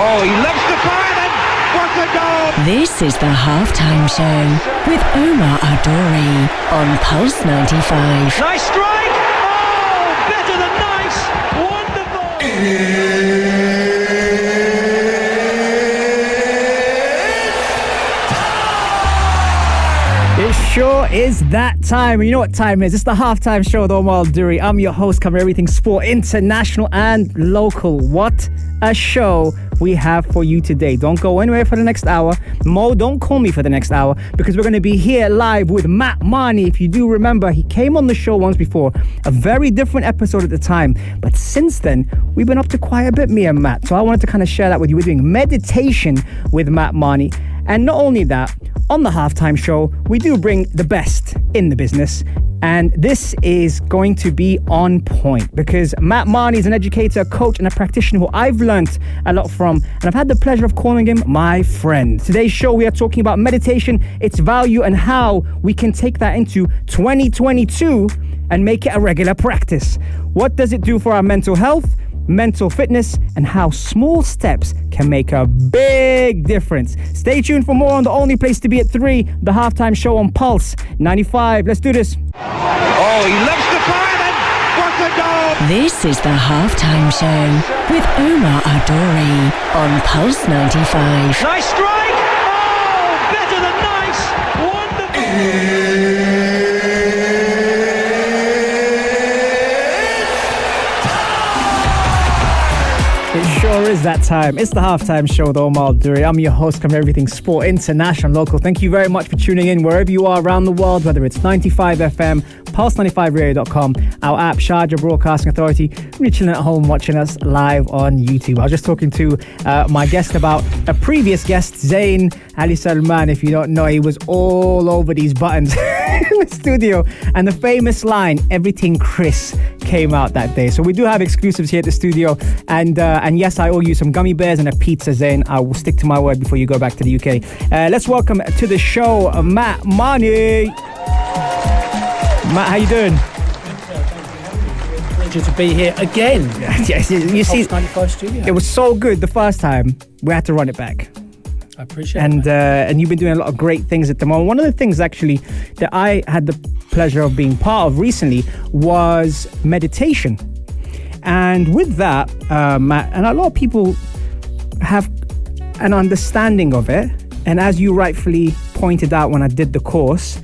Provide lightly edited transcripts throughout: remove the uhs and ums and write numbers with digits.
Oh, he loves the fire then. What a goal! This is the halftime show with Omar Adori on Pulse 95. Nice strike! Oh, better than nice! Wonderful! It sure is that time. And you know what time is? It's the halftime show with Omar Duri. I'm your host, covering everything sport, international and local. What a show we have for you today. Don't go anywhere for the next hour. Mo, don't call me for the next hour because we're going to be here live with Matt Marney. If you do remember, he came on the show once before, a very different episode at the time. But since then, we've been up to quite a bit, me and Matt. So I wanted to kind of share that with you. We're doing meditation with Matt Marney. And not only that, on the halftime show, we do bring the best in the business. And this is going to be on point because Matt Marney is an educator, a coach, and a practitioner who I've learned a lot from. And I've had the pleasure of calling him my friend. Today's show, we are talking about meditation, its value, and how we can take that into 2022 and make it a regular practice. What does it do for our mental health, mental fitness, and how small steps can make a big difference? Stay tuned for more on the only place to be at 3, the halftime show on Pulse 95. Let's do this. Oh, he loves the fire then. What a goal! This is the halftime show with Omar Adori on Pulse 95. Nice strike! Oh, better than nice! Wonderful! It sure is that time. It's the halftime show with Omar Duri. I'm your host, covering everything sport, international, local. Thank you very much for tuning in wherever you are around the world, whether it's 95 FM, pulse95radio.com, our app, Sharjah Broadcasting Authority. You're chilling at home watching us live on YouTube. I was just talking to my guest about a previous guest, Zain Ali Salman. If you don't know, he was all over these buttons in the studio. And the famous line, "Everything Chris," came out that day. So we do have exclusives here at the studio. And yes, I owe you some gummy bears and a pizza, Zain. I will stick to my word before you go back to the UK. Let's welcome to the show, Matt Marney. Matt, how you doing? Pleasure to be here again. Yes, you see, Pulse 95 studio. it was so good the first time. We had to run it back. I appreciate And that. and you've been doing a lot of great things at the moment. One of the things actually that I had the pleasure of being part of recently was meditation. And with that, Matt, and a lot of people have an understanding of it. And as you rightfully pointed out when I did the course,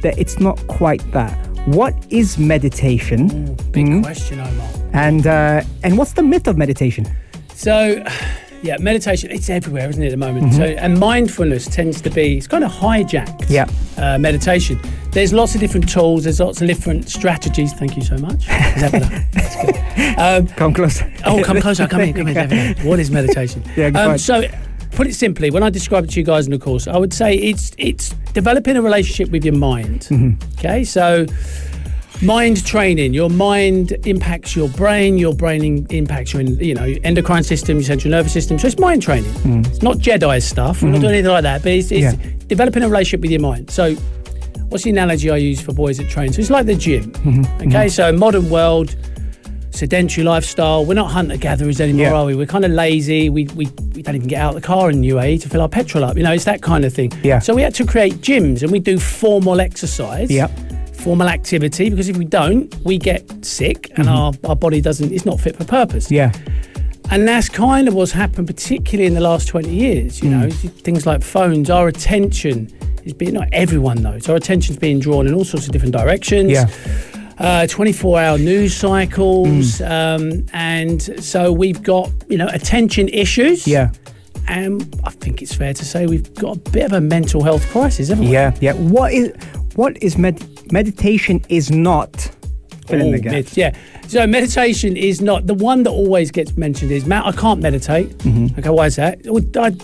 that it's not quite that. What is meditation? Big question, Omar. And what's the myth of meditation? So, yeah, meditation, it's everywhere, isn't it, at the moment? So, and mindfulness tends to be, it's kind of hijacked meditation. There's lots of different tools, there's lots of different strategies. Thank you so much. Is that better? That's good. Come close. Oh, come closer, come in. What is meditation? Yeah, go ahead. So, put it simply, when I describe it to you guys in the course, I would say it's developing a relationship with your mind. Okay, so mind training. Your mind impacts your brain impacts your endocrine system, your central nervous system. So it's mind training. It's not Jedi stuff. We're not doing anything like that, but it's developing a relationship with your mind. So what's the analogy I use for boys that train? So it's like the gym. Okay, so modern world, sedentary lifestyle. We're not hunter-gatherers anymore, are we? We're kind of lazy. We don't even get out of the car in UAE to fill our petrol up. It's that kind of thing. Yeah. So we had to create gyms, and we do formal exercise, formal activity, because if we don't, we get sick, and our body it's not fit for purpose. Yeah. And that's kind of what's happened, particularly in the last 20 years. Things like phones, our attention is being, not everyone knows, our attention's being drawn in all sorts of different directions. Yeah. 24-hour news cycles, and so we've got attention issues. Yeah. And I think it's fair to say we've got a bit of a mental health crisis, haven't we? Yeah. What is meditation is not fill in the gaps. Yeah. So meditation is not the one that always gets mentioned. Is Matt? I can't meditate. Okay, why is that?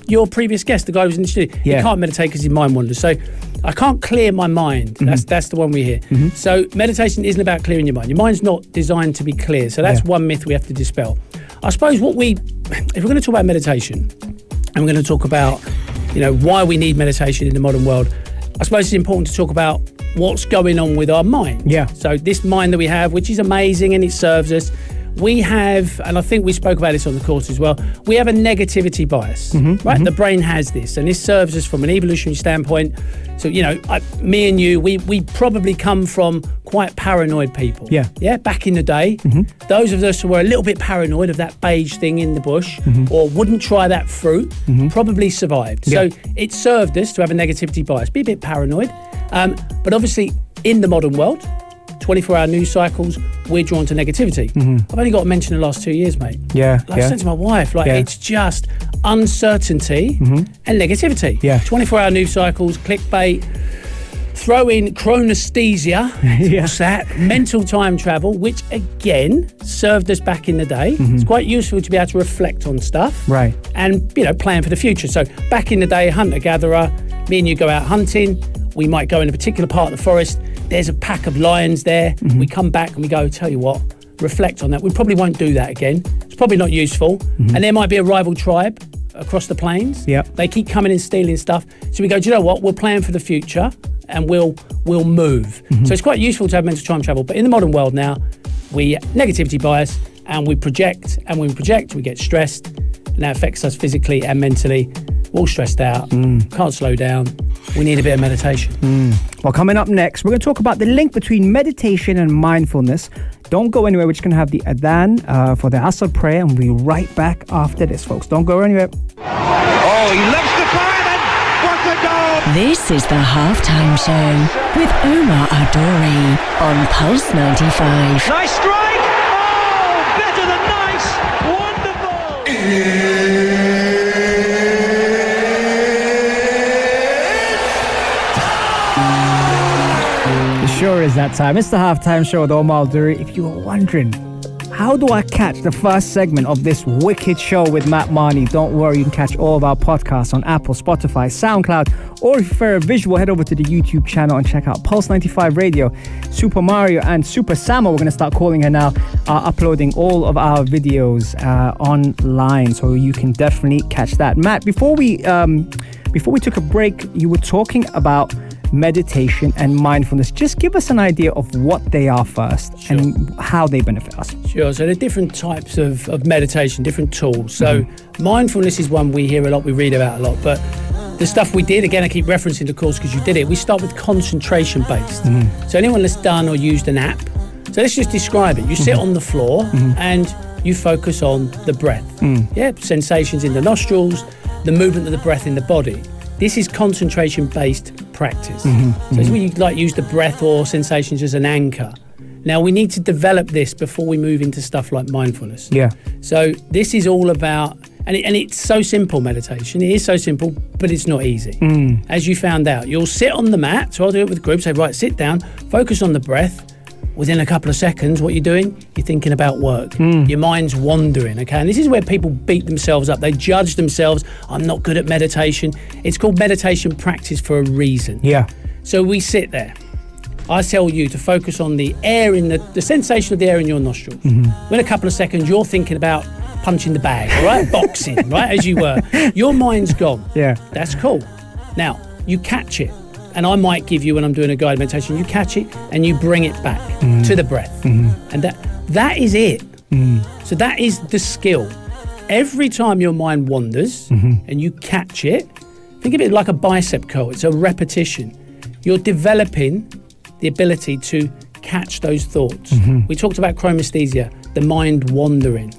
Your previous guest, the guy who was in the studio, he can't meditate because his mind wanders. So I can't clear my mind. That's the one we hear. So meditation isn't about clearing your mind. Your mind's not designed to be clear. So that's one myth we have to dispel. I suppose if we're going to talk about meditation, and we're going to talk about why we need meditation in the modern world, I suppose it's important to talk about what's going on with our mind. Yeah. So this mind that we have, which is amazing and it serves us, we have, and I think we spoke about this on the course as well, we have a negativity bias, right? The brain has this, and this serves us from an evolutionary standpoint. So, me and you, we probably come from quite paranoid people. Yeah, back in the day, those of us who were a little bit paranoid of that beige thing in the bush, or wouldn't try that fruit, probably survived. So it served us to have a negativity bias, be a bit paranoid. But obviously, in the modern world, 24-hour news cycles, we're drawn to negativity. I've only got to mention the last 2 years, mate. I said to my wife, it's just uncertainty and negativity. 24-hour news cycles, clickbait, throw in chronesthesia, what's that? Mental time travel, which again served us back in the day. It's quite useful to be able to reflect on stuff, right? And plan for the future. So back in the day, hunter-gatherer, me and you go out hunting. We might go in a particular part of the forest. There's a pack of lions there. We come back and we go, tell you what, reflect on that. We probably won't do that again. It's probably not useful. And there might be a rival tribe across the plains. They keep coming and stealing stuff. So we go, do you know what? We'll plan for the future and we'll move. So it's quite useful to have mental time travel. But in the modern world now, we negativity bias and we project. And when we project, we get stressed. And that affects us physically and mentally. We're all stressed out, can't slow down. We need a bit of meditation. Well, coming up next, we're going to talk about the link between meditation and mindfulness. Don't go anywhere. We're just going to have the adhan for the Asr prayer, and we'll be right back after this, folks. Don't go anywhere. Oh, he loves the fire, and what a goal! This is the Halftime Show with Omar Adori on Pulse 95. Nice strike! Oh, better than nice! Wonderful! Sure is that time. It's the Halftime Show with Omar Duri. If you were wondering, how do I catch the first segment of this wicked show with Matt Marney? Don't worry, you can catch all of our podcasts on Apple, Spotify, SoundCloud, or if you prefer a visual, head over to the YouTube channel and check out Pulse 95 Radio. Super Mario and Super Samo, we're going to start calling her now, are uploading all of our videos online, so you can definitely catch that. Matt, before we took a break, you were talking about meditation and mindfulness. Just give us an idea of what they are first and how they benefit us. Sure. So there are different types of meditation, different tools. So mindfulness is one we hear a lot, we read about a lot, but the stuff we did, again, I keep referencing the course because you did it, we start with concentration based. So anyone that's done or used an app, so let's just describe it. You sit on the floor and you focus on the breath. Sensations in the nostrils, the movement of the breath in the body. This is concentration-based practice. So it's where you use the breath or sensations as an anchor. Now, we need to develop this before we move into stuff like mindfulness. So this is all about, and it's so simple, meditation. It is so simple, but it's not easy. As you found out, you'll sit on the mat, so I'll do it with groups, say, right, sit down, focus on the breath. Within a couple of seconds, what you're doing, you're thinking about work. Your mind's wandering, okay? And this is where people beat themselves up. They judge themselves. I'm not good at meditation. It's called meditation practice for a reason. So we sit there. I tell you to focus on the air in the sensation of the air in your nostrils. Within a couple of seconds, you're thinking about punching the bag, all right? Boxing, right? As you were. Your mind's gone. That's cool. Now, you catch it. And I might give you, when I'm doing a guided meditation, you catch it and you bring it back to the breath. And that is it. So that is the skill. Every time your mind wanders and you catch it, think of it like a bicep curl. It's a repetition. You're developing the ability to catch those thoughts. We talked about chronesthesia, the mind wandering.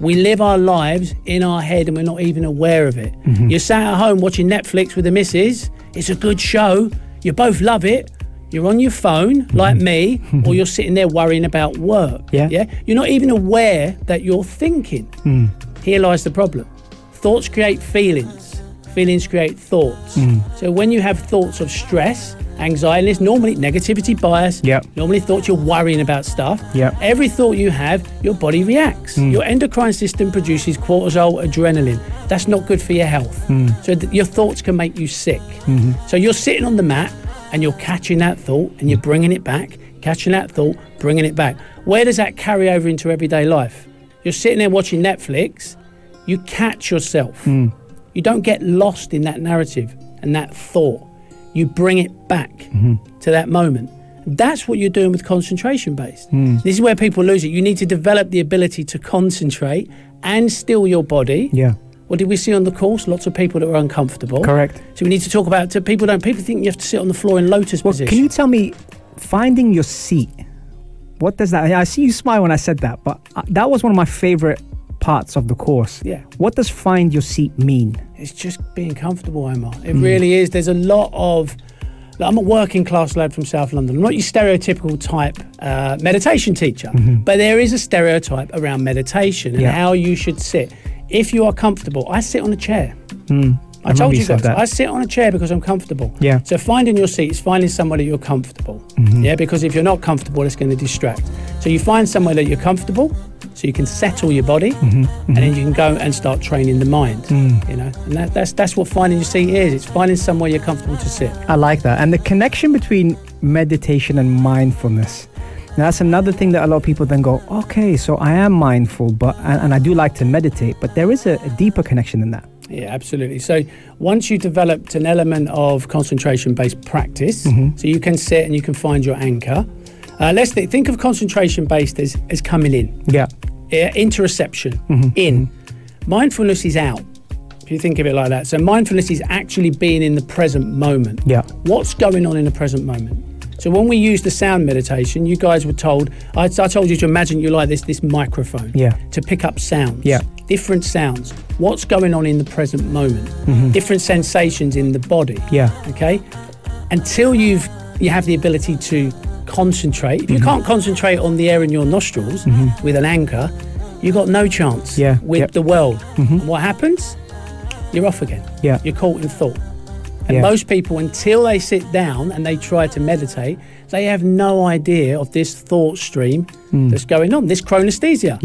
We live our lives in our head and we're not even aware of it. You're sat at home watching Netflix with the missus. It's a good show. You both love it. You're on your phone, like me, or you're sitting there worrying about work. You're not even aware that you're thinking. Here lies the problem. Thoughts create feelings. Feelings create thoughts. So when you have thoughts of stress, anxiety, it's normally negativity bias, normally thoughts you're worrying about stuff. Every thought you have, your body reacts. Your endocrine system produces cortisol, adrenaline. That's not good for your health. So your thoughts can make you sick. So you're sitting on the mat and you're catching that thought and you're bringing it back, catching that thought, bringing it back. Where does that carry over into everyday life? You're sitting there watching Netflix, you catch yourself. You don't get lost in that narrative and that thought. You bring it back to that moment. That's what you're doing with concentration based. This is where people lose it. You need to develop the ability to concentrate and still your body. Yeah. What did we see on the course? Lots of people that were uncomfortable. Correct. So we need to talk about, people think you have to sit on the floor in lotus position. Can you tell me, finding your seat, what does that, I see you smile when I said that, but that was one of my favorite parts of the course. Yeah. What does find your seat mean? It's just being comfortable, Omar. It really is. There's a lot of, I'm a working class lad from South London. I'm not your stereotypical type meditation teacher, but there is a stereotype around meditation and how you should sit. If you are comfortable, I sit on a chair. I told you guys, I sit on a chair because I'm comfortable. Yeah. So finding your seat is finding somewhere that you're comfortable. Yeah, because if you're not comfortable, it's going to distract. So you find somewhere that you're comfortable, so you can settle your body, and then you can go and start training the mind. You know, and that's what finding your seat is. It's finding somewhere you're comfortable to sit. I like that. And the connection between meditation and mindfulness. Now, that's another thing that a lot of people then go, okay, so I am mindful, but and I do like to meditate, but there is a deeper connection than that. Yeah, absolutely. So once you've developed an element of concentration-based practice, so you can sit and you can find your anchor. Let's think of concentration-based as coming in. Yeah. Interoception, in. Mindfulness is out, if you think of it like that. So mindfulness is actually being in the present moment. Yeah. What's going on in the present moment? So when we use the sound meditation, you guys were told, I told you to imagine you like this microphone to pick up sounds, different sounds. What's going on in the present moment? Different sensations in the body. Okay. Until you have the ability to concentrate. If you can't concentrate on the air in your nostrils with an anchor, you've got no chance with the world. And what happens? You're off again. You're caught in thought. And most people, until they sit down and they try to meditate, they have no idea of this thought stream that's going on, this chronesthesia.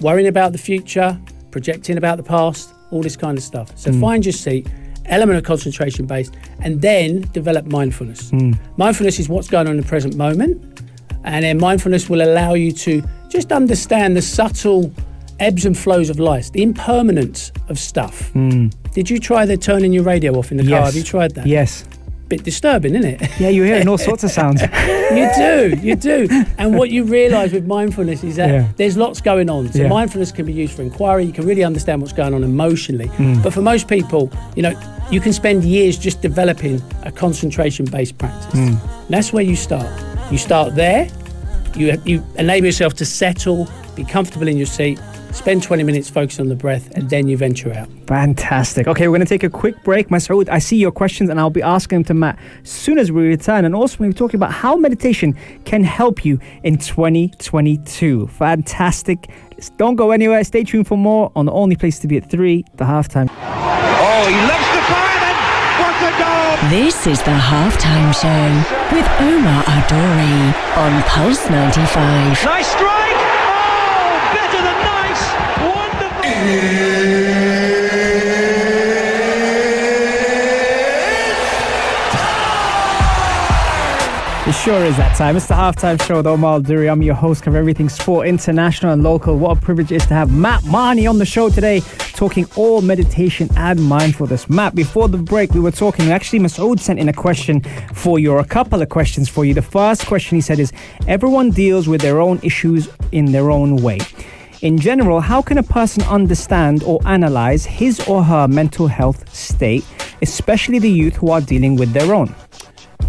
Worrying about the future, projecting about the past, all this kind of stuff. So find your seat, element of concentration based, and then develop mindfulness. Mindfulness is what's going on in the present moment. And then mindfulness will allow you to just understand the subtle ebbs and flows of life, the impermanence of stuff. Did you try turning your radio off in the car? Have you tried that? Yes. Bit disturbing, isn't it? Yeah, you're hearing all sorts of sounds. You do. And what you realise with mindfulness is that there's lots going on. So mindfulness can be used for inquiry. You can really understand what's going on emotionally. But for most people, you can spend years just developing a concentration-based practice. That's where you start. You start there. You enable yourself to settle, be comfortable in your seat, spend 20 minutes focused on the breath, and then you venture out. Fantastic. Okay, we're going to take a quick break. Masoud, I see your questions and I'll be asking them to Matt as soon as we return. And also we're talking about how meditation can help you in 2022. Fantastic. Don't go anywhere. Stay tuned for more on the only place to be at 3, the halftime. Oh, he loves the fire and what a goal! This is the halftime show with Omar Adori on Pulse 95. Nice strike! Oh, better than nice! Wonderful! It sure is that time. It's the halftime show with Omar Duri. I'm your host, cover everything sport, international and local. What a privilege it is to have Matt Marney on the show today, talking all meditation and mindfulness. Matt, before the break, we were talking. Actually, Masoud sent in a question for you, or a couple of questions for you. The first question he said is, everyone deals with their own issues in their own way. In general, how can a person understand or analyze his or her mental health state, especially the youth who are dealing with their own?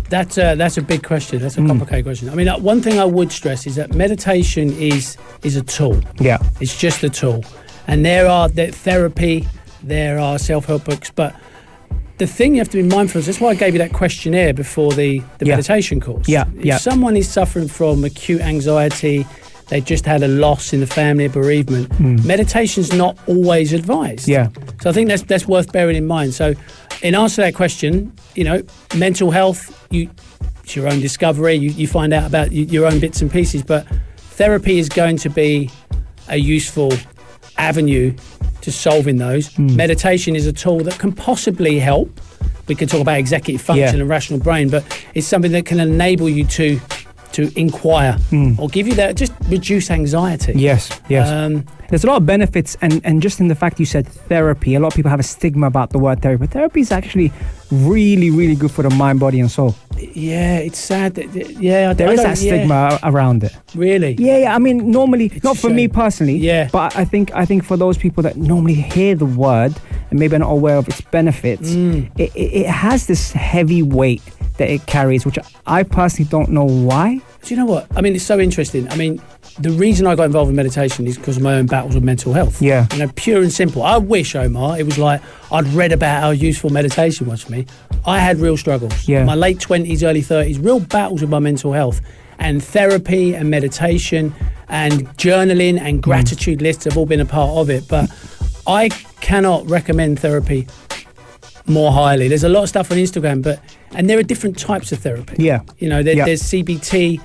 That's a big question. That's a complicated question. I mean, one thing I would stress is that meditation is a tool. Yeah. It's just a tool. And there are therapy, there are self-help books, but the thing you have to be mindful of, that's why I gave you that questionnaire before the meditation course. If someone is suffering from acute anxiety, they just had a loss in the family, a bereavement, meditation's not always advised. So I think that's worth bearing in mind. So in answer to that question, mental health, it's your own discovery. You find out about your own bits and pieces, but therapy is going to be a useful avenue to solving those. Meditation is a tool that can possibly help. We could talk about executive function and rational brain, but it's something that can enable you to to inquire or give you that, just reduce anxiety. Yes. There's a lot of benefits, and just in the fact you said therapy, a lot of people have a stigma about the word therapy, but therapy is actually really, really good for the mind, body, and soul. Yeah, it's sad that, There is that stigma around it. Really? Yeah. I mean, normally, It's not a for me shame. personally, Yeah. but I think for those people that normally hear the word and maybe are not aware of its benefits, it has this heavy weight that it carries, which I personally don't know why. Do you know what? I mean, it's so interesting. I mean, the reason I got involved in meditation is because of my own battles with mental health. Yeah. You know, pure and simple. I wish, Omar, it was like I'd read about how useful meditation was for me. I had real struggles. Yeah. My late 20s, early 30s, real battles with my mental health. And therapy and meditation and journaling and gratitude lists have all been a part of it. But I cannot recommend therapy more highly. There's a lot of stuff on Instagram, and there are different types of therapy. Yeah. You know, there's CBT,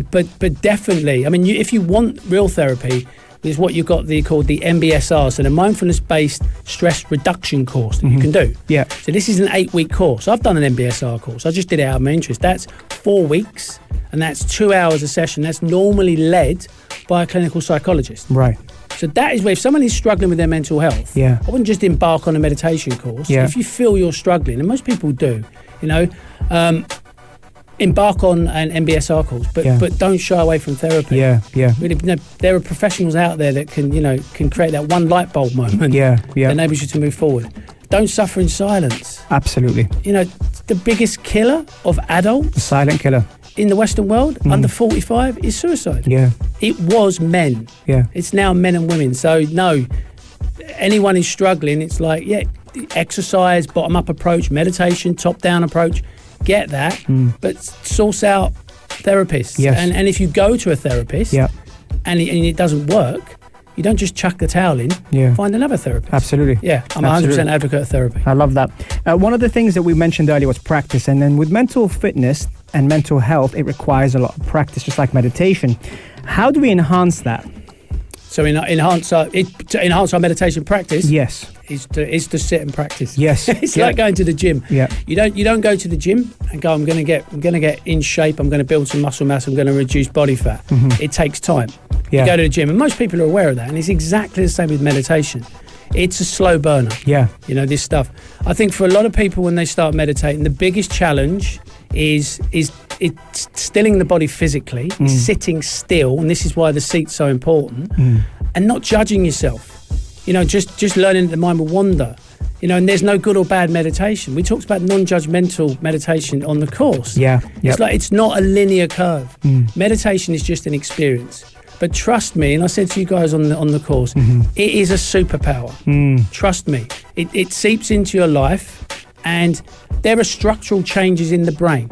but definitely, I mean, if you want real therapy, there's what you've got called the MBSR, so the mindfulness-based stress reduction course that you can do. Yeah. So this is an 8-week course. I've done an MBSR course. I just did it out of my interest. That's 4 weeks, and that's 2 hours a session. That's normally led by a clinical psychologist. Right. So that is where, if someone is struggling with their mental health, Yeah. I wouldn't just embark on a meditation course. Yeah. If you feel you're struggling, and most people do, you know, embark on an MBSR course, but don't shy away from therapy. Yeah. Really, you know, there are professionals out there that can create that one light bulb moment Yeah. that enables you to move forward. Don't suffer in silence. Absolutely. You know, the biggest killer of adults The silent killer. in the Western world under 45 is suicide. Yeah. It was men. Yeah. It's now men and women. So no, anyone is struggling, it's like, exercise, bottom-up approach, meditation, top-down approach, get that, but source out therapists. Yes. And if you go to a therapist and it doesn't work, you don't just chuck the towel in, find another therapist. Absolutely. Yeah, I'm 100% advocate of therapy. I love that. One of the things that we mentioned earlier was practice, and then with mental fitness and mental health, it requires a lot of practice, just like meditation. How do we enhance that? So to enhance our meditation practice, Yes. is to sit and practice. Yes. It's like going to the gym. Yeah. You don't go to the gym and go, I'm going to get in shape, I'm going to build some muscle mass, I'm going to reduce body fat. It takes time. Yeah. You go to the gym, and most people are aware of that, and it's exactly the same with meditation. It's a slow burner. Yeah. You know, this stuff. I think for a lot of people when they start meditating, the biggest challenge is it's stilling the body physically, sitting still, and this is why the seat's so important, and not judging yourself. You know, just learning that the mind will wander. You know, and there's no good or bad meditation. We talked about non-judgmental meditation on the course. Yeah. It's like, it's not a linear curve. Meditation is just an experience. But trust me, and I said to you guys on the course, it is a superpower. Trust me. It seeps into your life, and there are structural changes in the brain.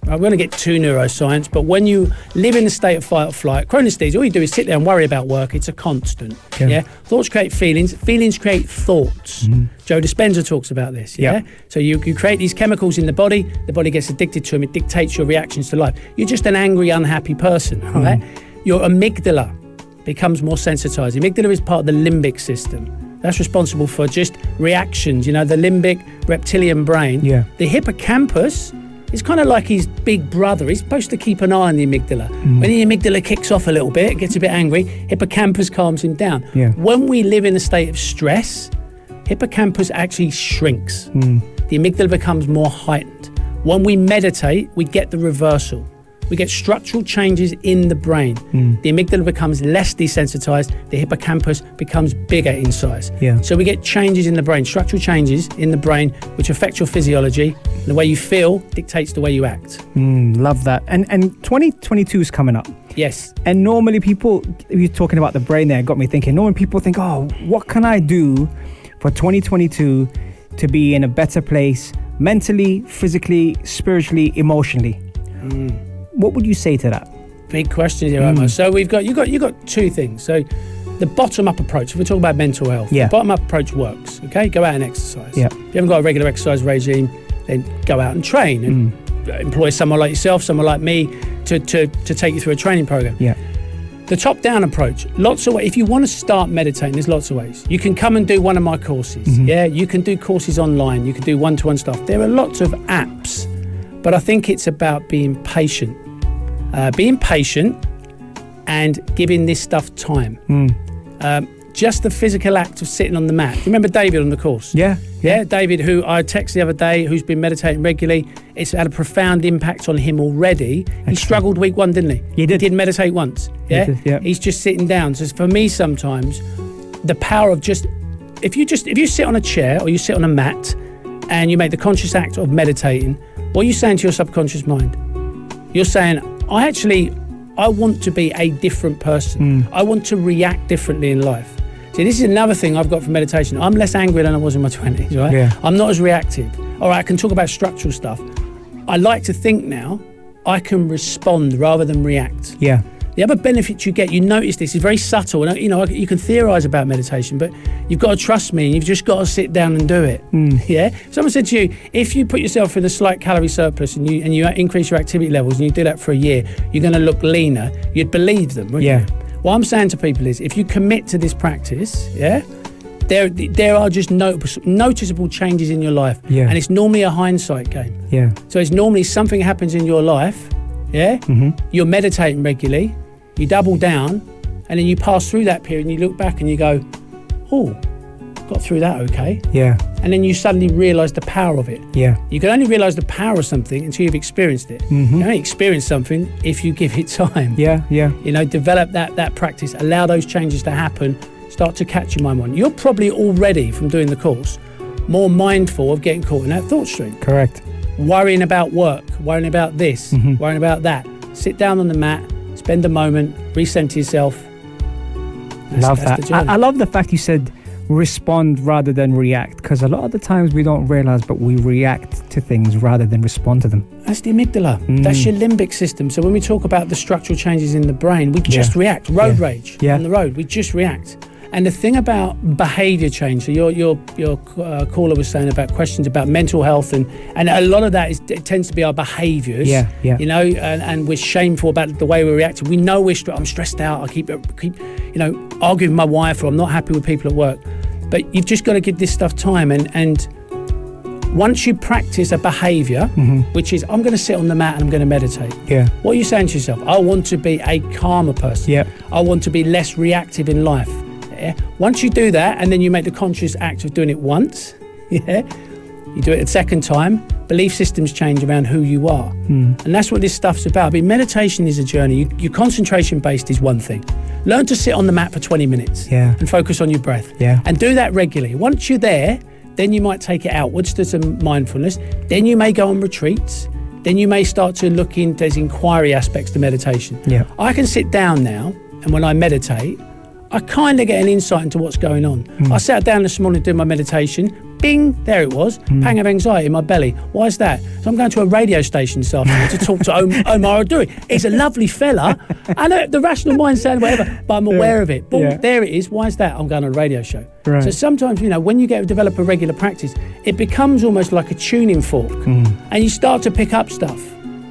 Right, we're going to get to neuroscience, but when you live in a state of fight or flight, chronesthesia, all you do is sit there and worry about work. It's a constant. Yeah. Thoughts create feelings. Feelings create thoughts. Joe Dispenza talks about this. Yeah. So you create these chemicals in the body gets addicted to them. It dictates your reactions to life. You're just an angry, unhappy person. Right? Your amygdala becomes more sensitized. The amygdala is part of the limbic system. That's responsible for just reactions. You know, the limbic reptilian brain. Yeah. The hippocampus is kind of like his big brother. He's supposed to keep an eye on the amygdala. When the amygdala kicks off a little bit, gets a bit angry, hippocampus calms him down. Yeah. When we live in a state of stress, hippocampus actually shrinks. The amygdala becomes more heightened. When we meditate, we get the reversal. We get structural changes in the brain. The amygdala becomes less desensitized. The hippocampus becomes bigger in size. Yeah. So we get changes in the brain, structural changes in the brain, which affect your physiology. And the way you feel dictates the way you act. Love that. And 2022 is coming up. Yes. And normally people, you're talking about the brain there, got me thinking, normally people think, oh, what can I do for 2022 to be in a better place mentally, physically, spiritually, emotionally? What would you say to that? Big question here, Omar. So you got two things. So the bottom-up approach, if we're talking about mental health, the bottom-up approach works, okay? Go out and exercise. Yeah. If you haven't got a regular exercise regime, then go out and train and employ someone like yourself, someone like me to take you through a training program. Yeah. The top-down approach, lots of ways. If you want to start meditating, there's lots of ways. You can come and do one of my courses. Yeah, you can do courses online. You can do one-to-one stuff. There are lots of apps, but I think it's about being patient. being patient, and giving this stuff time. Just the physical act of sitting on the mat. Do you remember David on the course? Yeah. David, who I texted the other day, who's been meditating regularly. It's had a profound impact on him already. He struggled week 1, didn't he? He did. He didn't meditate once. Yeah? He did, yeah. He's just sitting down. So for me, sometimes the power of if you sit on a chair or you sit on a mat and you make the conscious act of meditating, what are you saying to your subconscious mind? You're saying, I want to be a different person. I want to react differently in life. See, this is another thing I've got from meditation. I'm less angry than I was in my 20s, right? Yeah. I'm not as reactive. All right, I can talk about structural stuff. I like to think now I can respond rather than react. Yeah. The other benefit you get, you notice this, is very subtle. And, you can theorize about meditation, but you've got to trust me and you've just got to sit down and do it. Yeah. Someone said to you, if you put yourself in a slight calorie surplus and you increase your activity levels and you do that for a year, you're going to look leaner. You'd believe them, wouldn't you? What I'm saying to people is, if you commit to this practice, there are just noticeable changes in your life. Yeah. And it's normally a hindsight game. Yeah. So it's normally something happens in your life, you're meditating regularly, you double down, and then you pass through that period and you look back and you go, oh, got through that okay. Yeah. And then you suddenly realise the power of it. Yeah. You can only realise the power of something until you've experienced it. You only experience something if you give it time. Yeah. Develop that practice, allow those changes to happen, start to catch your mind on. You're probably already, from doing the course, more mindful of getting caught in that thought stream. Correct. Worrying about work, worrying about this, worrying about that. Sit down on the mat, spend a moment, recenter yourself. Love that. I love the fact you said respond rather than react, because a lot of the times we don't realize, but we react to things rather than respond to them. That's the amygdala. That's your limbic system. So when we talk about the structural changes in the brain, we just react. Road rage on the road, we just react. And the thing about behaviour change, so your caller was saying about questions about mental health, and a lot of that it tends to be our behaviours. And we're shameful about the way we're reacting. We know I'm stressed out. I keep arguing with my wife, or I'm not happy with people at work. But you've just got to give this stuff time, and once you practice a behaviour, which is, I'm going to sit on the mat and I'm going to meditate. Yeah. What are you saying to yourself? I want to be a calmer person. Yeah. I want to be less reactive in life. Yeah. Once you do that, and then you make the conscious act of doing it once, you do it a second time, belief systems change around who you are. And that's what this stuff's about. I mean, meditation is a journey. Your concentration based is one thing. Learn to sit on the mat for 20 minutes and focus on your breath. Yeah. And do that regularly. Once you're there, then you might take it outwards to some mindfulness. Then you may go on retreats. Then you may start to look into those inquiry aspects to meditation. Yeah. I can sit down now, and when I meditate, I kind of get an insight into what's going on. I sat down this morning doing my meditation. Bing, there it was. Pang of anxiety in my belly. Why is that? So I'm going to a radio station this afternoon to talk to Omar Aduri. He's a lovely fella. I know the rational mind's saying whatever, but I'm aware of it. Boom, there it is. Why is that? I'm going on a radio show. Right. So sometimes, when you develop a regular practice, it becomes almost like a tuning fork, and you start to pick up stuff.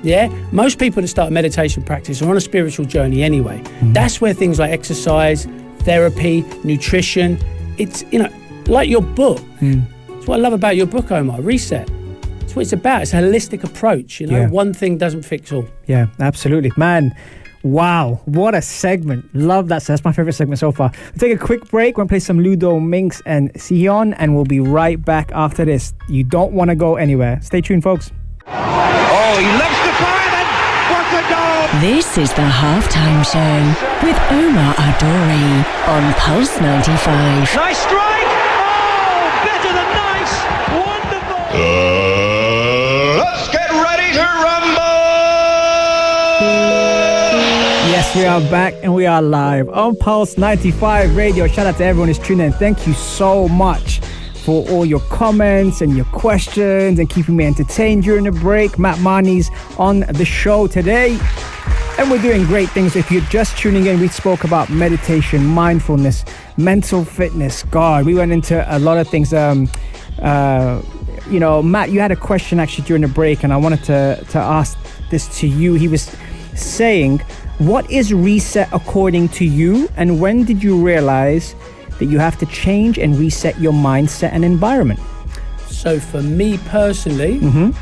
Yeah, most people that start a meditation practice are on a spiritual journey anyway. That's where things like exercise, therapy, nutrition, it's like your book. That's what I love about your book, Omar. Reset. That's what it's about. It's a holistic approach. One thing doesn't fix all. Yeah, absolutely, man. Wow, what a segment. Love that. So that's my favorite segment so far. We'll take a quick break. We're going to play some Ludo, Minx and Sion, and we'll be right back after this. You don't want to go anywhere. Stay tuned, folks. Oh, he loves to fire, and what a goal! This is the Halftime Show with Omar Adori on Pulse 95. Nice strike! Oh, better than nice! Wonderful! Let's get ready to rumble! Yes, we are back and we are live on Pulse 95 Radio. Shout out to everyone who's tuning in. Thank you so much for all your comments and your questions and keeping me entertained during the break. Matt Marney's on the show today, and we're doing great things. If you're just tuning in, we spoke about meditation, mindfulness, mental fitness. God, we went into a lot of things. Matt, you had a question actually during the break, and I wanted to ask this to you. He was saying, what is reset according to you, and when did you realize that you have to change and reset your mindset and environment? So for me personally,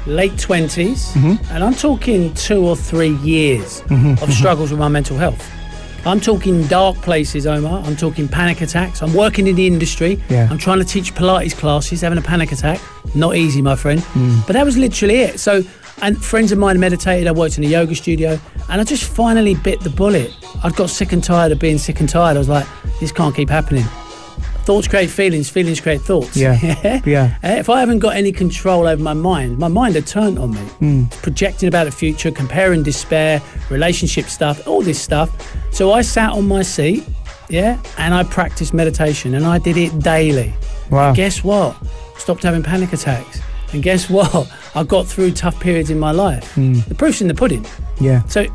late 20s, and I'm talking 2 or 3 years of struggles with my mental health. I'm talking dark places, Omar. I'm talking panic attacks. I'm working in the industry. Yeah. I'm trying to teach Pilates classes, having a panic attack. Not easy, my friend. But that was literally it. So, and friends of mine meditated. I worked in a yoga studio, and I just finally bit the bullet. I'd got sick and tired of being sick and tired. I was like, this can't keep happening. Thoughts create feelings, feelings create thoughts. Yeah. Yeah. If I haven't got any control over my mind had turned on me. Projecting about the future, comparing despair, relationship stuff, all this stuff. So I sat on my seat, and I practiced meditation, and I did it daily. Wow. And guess what? Stopped having panic attacks. And guess what? I got through tough periods in my life. The proof's in the pudding. Yeah. So,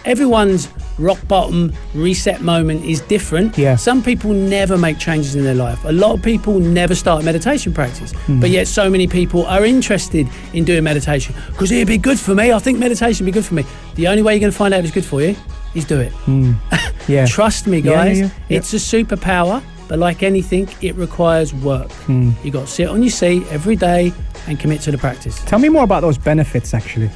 everyone's rock bottom reset moment is different. Yeah. Some people never make changes in their life. A lot of people never start a meditation practice, but yet so many people are interested in doing meditation because it'd be good for me. I think meditation would be good for me. The only way you're going to find out if it's good for you is do it. Yeah. Trust me, guys. Yeah. It's a superpower, but like anything, it requires work. You got to sit on your seat every day and commit to the practice. Tell me more about those benefits, actually.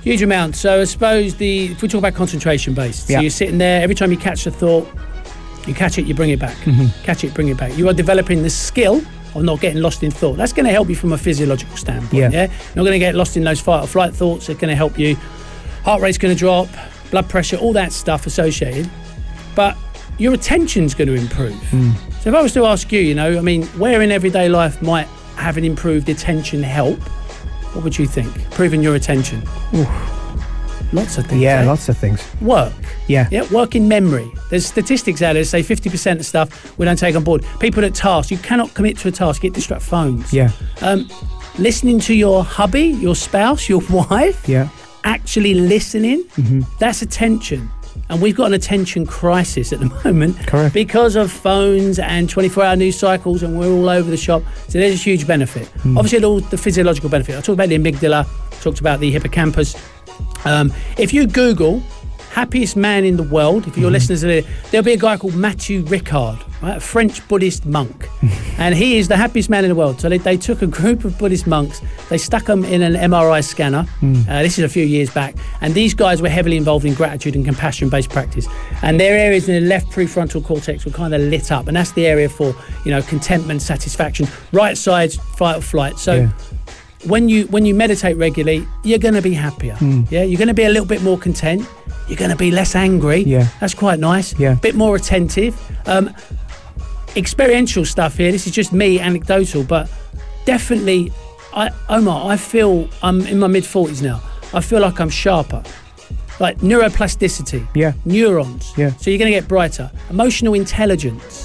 Huge amount. So I suppose if we talk about concentration based, so you're sitting there, every time you catch a thought, you catch it, you bring it back. Catch it, bring it back. You are developing the skill of not getting lost in thought. That's going to help you from a physiological standpoint. Yeah. You're not going to get lost in those fight or flight thoughts. It's going to help you. Heart rate's going to drop, blood pressure, all that stuff associated. But your attention's going to improve. So if I was to ask you, where in everyday life might having improved attention help? What would you think? Improving your attention? Lots of things. Yeah, lots of things. Work. Yeah. Work in memory. There's statistics out there that say 50% of stuff we don't take on board. People at tasks, you cannot commit to a task, get distracted phones. Yeah. Listening to your hubby, your spouse, your wife. Yeah. Actually listening. That's attention. And we've got an attention crisis at the moment. Correct. Because of phones and 24-hour news cycles, and we're all over the shop. So there's a huge benefit. Obviously, all the physiological benefit. I talked about the amygdala, talked about the hippocampus. If you Google happiest man in the world, if your listeners are there, there'll be a guy called Mathieu Ricard, right? A French Buddhist monk. And he is the happiest man in the world. So they took a group of Buddhist monks, they stuck them in an MRI scanner. This is a few years back. And these guys were heavily involved in gratitude and compassion-based practice. And their areas in the left prefrontal cortex were kind of lit up. And that's the area for, contentment, satisfaction. Right side's fight or flight. So when you meditate regularly, you're going to be happier. You're going to be a little bit more content. You're going to be less angry. That's quite nice. A bit more attentive. Experiential stuff here. This is just me, anecdotal, but definitely, Omar, I feel I'm in my mid-40s now. I feel like I'm sharper. Like neuroplasticity. Neurons. So you're going to get brighter. Emotional intelligence.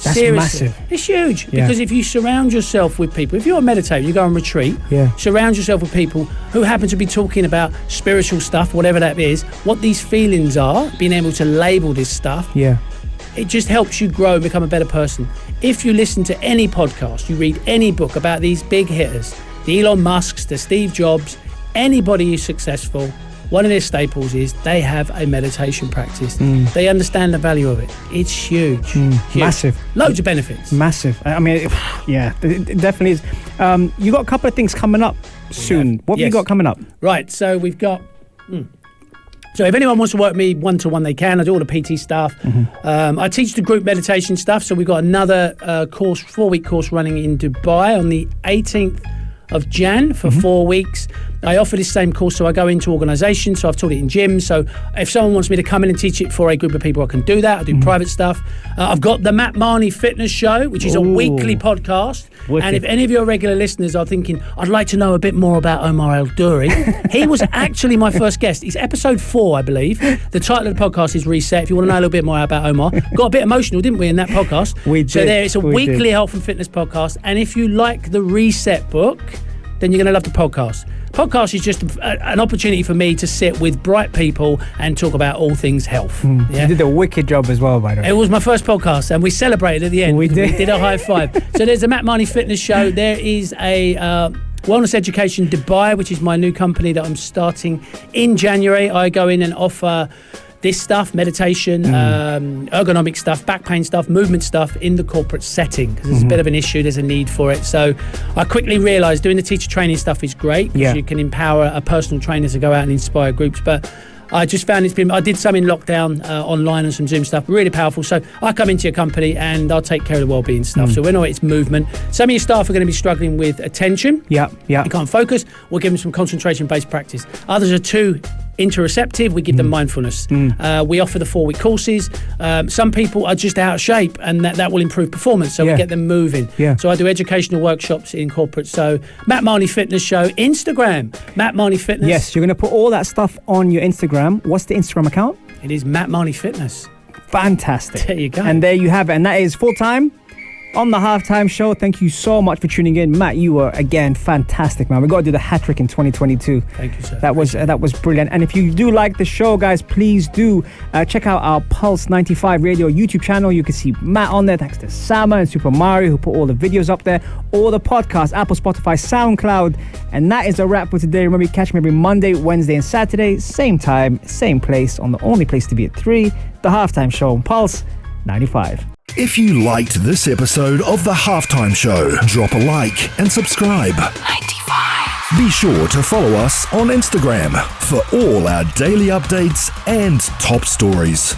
That's Seriously. massive. It's huge because if you surround yourself with people, if you're a meditator, you go on retreat, surround yourself with people who happen to be talking about spiritual stuff, whatever that is, what these feelings are, being able to label this stuff. It just helps you grow and become a better person. If you listen to any podcast, you read any book about these big hitters, the Elon Musks, the Steve Jobs, anybody who's successful, one of their staples is they have a meditation practice. They understand the value of it. It's huge. Huge. Massive. Loads of benefits. Massive. I mean, it definitely is. You got a couple of things coming up soon. What have you got coming up? Right, so we've got... So if anyone wants to work with me one-to-one, they can. I do all the PT stuff. I teach the group meditation stuff. So we've got another 4-week course running in Dubai on the 18th of Jan for 4 weeks. I offer this same course, so I go into organisations, so I've taught it in gyms. So if someone wants me to come in and teach it for a group of people, I can do that. I do private stuff. I've got the Matt Marney Fitness Show, which is a weekly podcast. Wicked. And if any of your regular listeners are thinking, I'd like to know a bit more about Omar Al-Duri, he was actually my first guest. It's episode 4, I believe. The title of the podcast is Reset. If you want to know a little bit more about Omar. Got a bit emotional, didn't we, in that podcast? We did. So it's a weekly health and fitness podcast. And if you like the Reset book, then you're going to love the podcast. Podcast is just an opportunity for me to sit with bright people and talk about all things health. You did a wicked job as well, by the way. It was my first podcast, and we celebrated at the end. We did a high five. So there's a Matt Marney Fitness Show. There is a Wellness Education Dubai, which is my new company that I'm starting in January. I go in and offer this stuff, meditation, ergonomic stuff, back pain stuff, movement stuff in the corporate setting, because there's a bit of an issue, there's a need for it. So I quickly realised doing the teacher training stuff is great, because you can empower a personal trainer to go out and inspire groups, but I just found I did some in lockdown online and some Zoom stuff, really powerful. So I come into your company and I'll take care of the wellbeing stuff. So we know it's movement. Some of your staff are going to be struggling with attention. You can't focus. We'll give them some concentration-based practice. Others are too interoceptive. We give them mindfulness. We offer the 4-week courses. Some people are just out of shape, and that will improve performance. So we get them moving. So I do educational workshops in corporate. So Matt Marney Fitness Show, Instagram, Matt Marney Fitness. Yes, you're going to put all that stuff on your Instagram. What's the Instagram account? It is Matt Marney Fitness. Fantastic. There you go. And there you have it. And that is full-time on the Halftime Show. Thank you so much for tuning in. Matt, you were, again, fantastic, man. We got to do the hat-trick in 2022. Thank you, sir. That was brilliant. And if you do like the show, guys, please do check out our Pulse 95 Radio YouTube channel. You can see Matt on there, thanks to Sama and Super Mario, who put all the videos up there, all the podcasts, Apple, Spotify, SoundCloud. And that is a wrap for today. Remember, you catch me every Monday, Wednesday, and Saturday, same time, same place, on the only place to be at 3, the Halftime Show on Pulse 95. If you liked this episode of The Halftime Show, drop a like and subscribe. 95. Be sure to follow us on Instagram for all our daily updates and top stories.